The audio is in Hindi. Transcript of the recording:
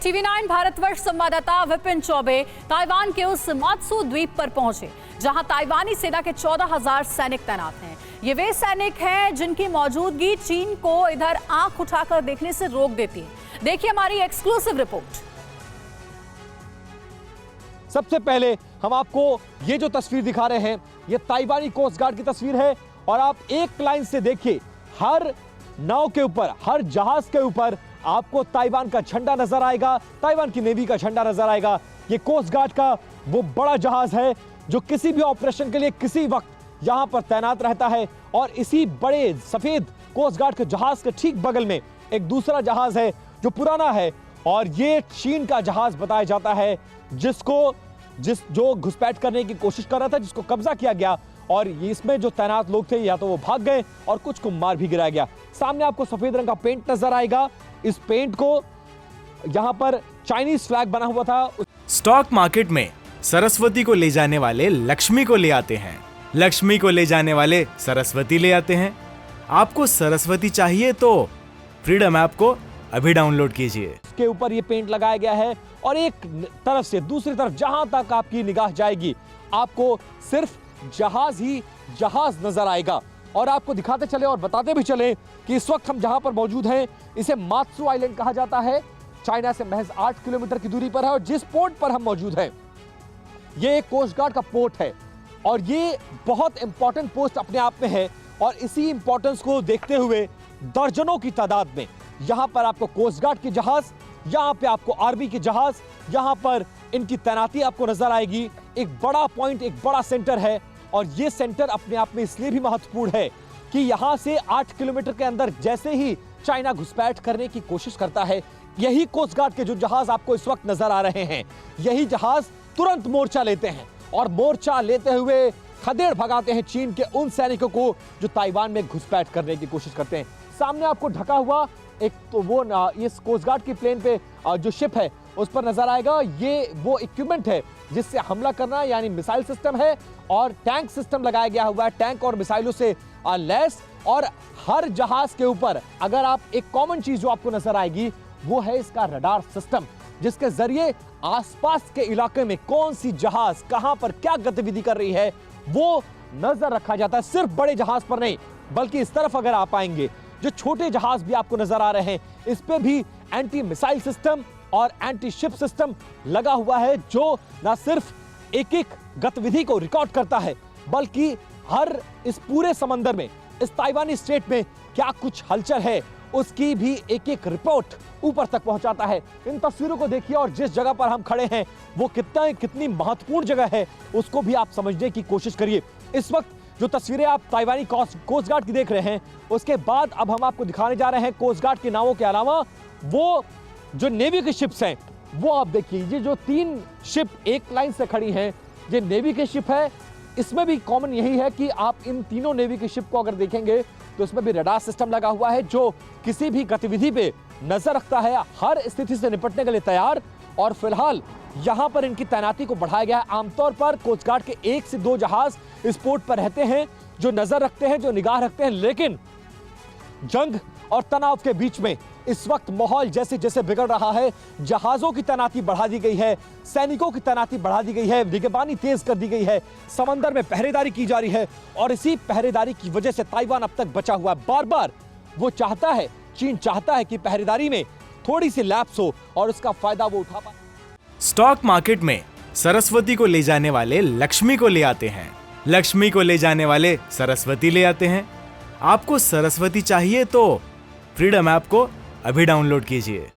टीवी9 भारतवर्ष संवाददाता विपिन चौबे ताइवान के उस मात्सू द्वीप पर पहुंचे जहां ताइवानी सेना के 14,000 सैनिक तैनात हैं। ये वे सैनिक हैं जिनकी मौजूदगी चीन को इधर आंख उठाकर देखने से रोक देती है। देखिए हमारी एक्सक्लूसिव रिपोर्ट। सबसे पहले हम आपको ये जो तस्वीर दिखा रहे हैं, ये ताइवानी कोस्ट गार्ड की तस्वीर है और आप एक लाइन से देखिए, हर नाव के ऊपर, हर जहाज के ऊपर आपको ताइवान का झंडा नजर आएगा, ताइवान की नेवी का झंडा नजर आएगा। ये कोस्ट गार्ड का वो बड़ा जहाज है जो किसी भी ऑपरेशन के लिए किसी वक्त यहां पर तैनात रहता है। और इसी बड़े सफेद कोस्ट गार्ड के जहाज के ठीक बगल में एक दूसरा जहाज है जो पुराना है और ये चीन का जहाज बताया जाता है जो घुसपैठ करने की कोशिश कर रहा था, जिसको कब्जा किया गया। और इसमें जो तैनात लोग थे या तो वो भाग गए और कुछ को मार भी गिराया गया। सामने आपको सफेद रंग का पेंट नजर आएगा। इस पेंट को यहां पर चाइनीज फ्लैग बना हुआ था। स्टॉक मार्केट में सरस्वती को ले जाने वाले लक्ष्मी को ले आते हैं, लक्ष्मी को ले जाने वाले सरस्वती ले आते हैं। आपको सरस्वती चाहिए तो फ्रीडम ऐप को अभी डाउनलोड कीजिए। इसके ऊपर ये पेंट लगाया गया है और एक तरफ से दूसरी तरफ जहां तक आपकी निगाह जाएगी, आपको सिर्फ जहाज ही जहाज नजर आएगा। और आपको दिखाते चले और बताते भी चले कि इस वक्त हम जहां पर मौजूद हैं, इसे मात्सू आइलैंड कहा जाता है। चाइना से महज 8 किलोमीटर की दूरी पर है और जिस पोर्ट पर हम मौजूद हैं, ये एक कोस्ट गार्ड का पोर्ट है और ये बहुत इंपॉर्टेंट पोस्ट अपने आप में है। और इसी इंपॉर्टेंस को देखते हुए दर्जनों की तादाद में यहां पर आपको कोस्ट गार्ड के जहाज, यहां पे आपको आर्मी के जहाज, यहां पर इनकी तैनाती आपको नजर आएगी। एक बड़ा पॉइंट, एक बड़ा सेंटर है और ये सेंटर अपने आप में इसलिए भी महत्वपूर्ण है कि यहां से 8 किलोमीटर के अंदर जैसे ही चाइना घुसपैठ करने की कोशिश करता है, यही कोस्ट गार्ड के जो जहाज आपको इस वक्त नजर आ रहे हैं, यही जहाज तुरंत मोर्चा लेते हैं और मोर्चा लेते हुए खदेड़ भगाते हैं चीन के उन सैनिकों को जो ताइवान में घुसपैठ करने की कोशिश करते हैं। सामने आपको ढका हुआ एक तो वो इस कोस्ट गार्ड की प्लेन पे जो शिप है उस पर नजर आएगा। ये वो इक्विपमेंट है जिससे हमला करना, यानी मिसाइल सिस्टम है और टैंक सिस्टम लगाया गया हुआ है, टैंक और मिसाइलों से लैस। और हर जहाज के ऊपर अगर आप एक कॉमन चीज जो आपको नजर आएगी वो है इसका रडार सिस्टम, जिसके जरिए आसपास के इलाके में कौन सी जहाज कहां पर क्या गतिविधि कर रही है वो नजर रखा जाता है। सिर्फ बड़े जहाज पर नहीं, बल्कि इस तरफ अगर आप आएंगे, जो छोटे जहाज भी आपको नजर आ रहे हैं, इस पे भी एंटी मिसाइल सिस्टम और एंटी शिप सिस्टम लगा हुआ है, जो न सिर्फ एक एक गतिविधि को रिकॉर्ड करता है, बल्कि हर इस पूरे समंदर में, इस ताइवानी स्ट्रेट में क्या कुछ हलचल है उसकी भी एक एक रिपोर्ट ऊपर तक पहुंचाता है। इन तस्वीरों को देखिए और जिस जगह पर हम खड़े हैं वो कितनी महत्वपूर्ण जगह है उसको भी आप समझने की कोशिश करिए। इस वक्त जो तस्वीरें आप ताइवानी कोस्ट गार्ड की देख रहे हैं, उसके बाद अब हम आपको दिखाने जा रहे हैं कोस्ट गार्ड की नावों के अलावा वो जो नेवी की शिप्स हैं, वो आप देखिए। ये जो 3 शिप एक लाइन से खड़ी हैं, ये नेवी की शिप है। इसमें भी कॉमन यही है कि आप इन तीनों नेवी की शिप को अगर देखेंगे तो इसमें भी रडार सिस्टम लगा हुआ है जो किसी भी गतिविधि पे नजर रखता है, हर स्थिति से निपटने के लिए तैयार। और फिलहाल यहां पर इनकी तैनाती को बढ़ाया गया है। आमतौर पर कोस्ट गार्ड के 1 से 2 जहाज इस पोर्ट पर रहते हैं जो नजर रखते हैं, जो निगाह रखते हैं, लेकिन जंग और तनाव के बीच में इस वक्त माहौल जैसे जैसे बिगड़ रहा है, जहाजों की तैनाती बढ़ा दी गई है, सैनिकों की तैनाती बढ़ा दी गई है, निगरानी तेज कर दी गई है, समंदर में पहरेदारी की जा रही है। और इसी पहरेदारी की वजह से ताइवान अब तक बचा हुआ है। बार बार वो चाहता है, चीन चाहता है कि पहरेदारी में थोड़ी सी लैप्स हो और उसका फायदा वो उठा पाए। स्टॉक मार्केट में सरस्वती को ले जाने वाले लक्ष्मी को ले आते हैं, लक्ष्मी को ले जाने वाले सरस्वती ले आते हैं। आपको सरस्वती चाहिए तो फ्रीडम ऐप को अभी डाउनलोड कीजिए।